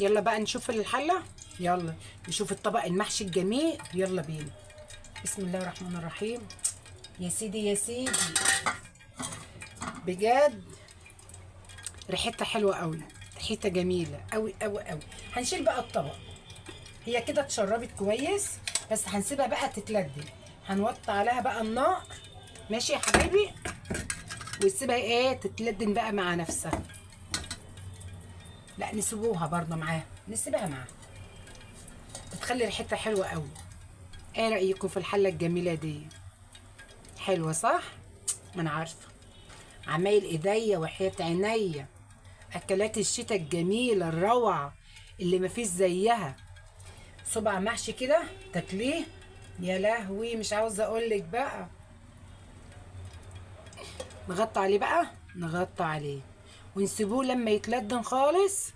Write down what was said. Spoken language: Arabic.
يلا بقى نشوف الحله. يلا نشوف الطبق المحشي الجميل. يلا بينا. بسم الله الرحمن الرحيم. يا سيدي يا سيدي، بجد ريحتها حلوه قوي، ريحتها جميله قوي قوي قوي. هنشيل بقى الطبق، هي كده اتشربت كويس، بس هنسيبها بقى تتلدن. هنوطي عليها بقى النار، ماشي يا حبيبي، ونسيبها ايه تتلدن بقى مع نفسها. لا نسيبوها برضه معاها، نسيبها معاها، بتخلي ريحتها حلوه قوي. ايه رايكم في الحله الجميله دي؟ حلوه صح؟ ما انا عارفه، عمايل ايديا وحياة عينيا، اكلات الشتاء الجميله الروعه اللي مفيش زيها. صبع محشي كده تاكليه، يا لهوي مش عاوزه اقولك بقى. نغطي عليه بقى، نغطي عليه ونسيبوه لما يتلدن خالص.